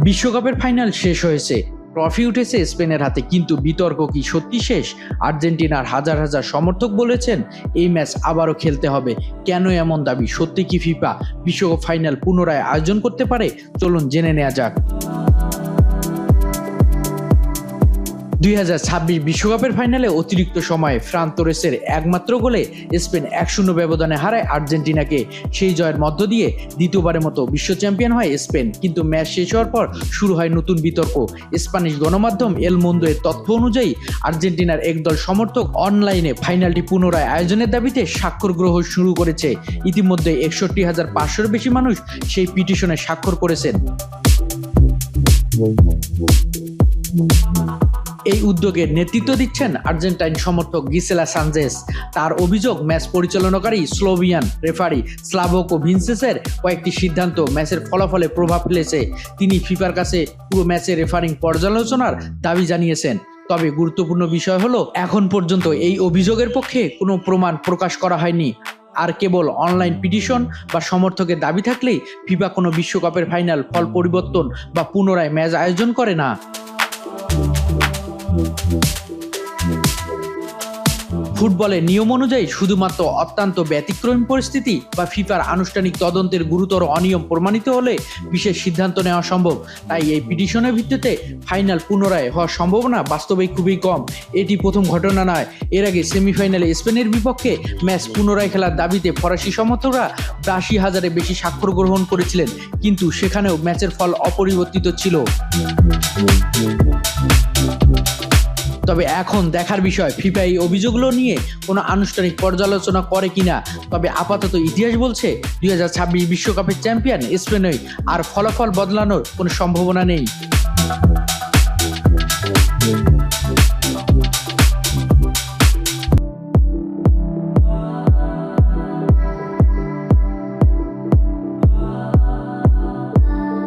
বিশ্বকাপের ফাইনাল শেষ হয়েছে, ট্রফি উঠেছে স্পেনের হাতে, কিন্তু বিতর্ক কি সত্যি শেষ? আর্জেন্টিনার হাজার হাজার সমর্থক বলেছেন এই ম্যাচ আবারও খেলতে হবে। কেন এমন দাবি? সত্যি কি ফিফা বিশ্বকাপ ফাইনাল পুনরায় আয়োজন করতে পারে? চলুন জেনে নেওয়া যাক। 2026 বিশ্বকাপের ফাইনালে অতিরিক্ত সময়ে ফ্রান তোরেসের একমাত্র গোলে স্পেন 1-0 ব্যবধানে হারায় আর্জেন্টিনাকে। সেই জয়ের মধ্য দিয়ে দ্বিতীয়বারের মতো বিশ্ব চ্যাম্পিয়ন হয় স্পেন। কিন্তু ম্যাচ শেষ হওয়ার পর শুরু হয় নতুন বিতর্ক। স্প্যানিশ গণমাধ্যম এল মুন্দো এর তথ্য অনুযায়ী আর্জেন্টিনার একদল সমর্থক অনলাইনে ফাইনালটি পুনরায় আয়োজনের দাবিতে স্বাক্ষর গ্রহণ শুরু করেছে। ইতিমধ্যে 61,500-এর বেশি মানুষ সেই পিটিশনে স্বাক্ষর করেছেন। এই উদ্যোগের নেতৃত্ব দিচ্ছেন আর্জেন্টাইন সমর্থক গিসেলা সানচেজ। তার অভিযোগ, ম্যাচ পরিচালনাকারী স্লোভিয়ান রেফারি স্লাভোকো ভিনসেসের কয়েকটি সিদ্ধান্ত ম্যাচের ফলাফলে প্রভাব ফেলেছে। তিনি ফিফার কাছে পুরো ম্যাচের রেফারিং পর্যালোচনার দাবি জানিয়েছেন। তবে গুরুত্বপূর্ণ বিষয় হলো, এখন পর্যন্ত এই অভিযোগের পক্ষে কোনো প্রমাণ প্রকাশ করা হয়নি। আর কেবল অনলাইন পিটিশন বা সমর্থকের দাবি থাকলেই ফিফা কোনো বিশ্বকাপের ফাইনাল ফল পরিবর্তন বা পুনরায় ম্যাচ আয়োজন করে না। ফুটবলের নিয়ম অনুযায়ী শুধুমাত্র অত্যন্ত ব্যতিক্রমী পরিস্থিতি বা ফিফার আনুষ্ঠানিক তদন্তের গুরুতর অনিয়ম প্রমাণিত হলে বিশেষ সিদ্ধান্ত নেওয়া সম্ভব। তাই এই পিটিশনের ভিত্তিতে ফাইনাল পুনরায় হওয়ার সম্ভাবনা বাস্তবে খুবই কম। এটি প্রথম ঘটনা নয়। এর আগে সেমিফাইনালে স্পেনের বিপক্ষে ম্যাচ পুনরায় খেলার দাবিতে ফরাসি সমর্থকরা 82,000-এর বেশি স্বাক্ষর গ্রহণ করেছিলেন, কিন্তু সেখানেও ম্যাচের ফল অপরিবর্তিত ছিল। তবে এখন দেখার বিষয় ফিফা এই অভিযোগগুলো নিয়ে কোনো আনুষ্ঠানিক পর্যালোচনা করে কিনা। তবে আপাতত ইতিহাস বলছে 2026 বিশ্বকাপের চ্যাম্পিয়ন স্পেনই, আর ফলাফল বদলানোর কোনো সম্ভাবনা নেই।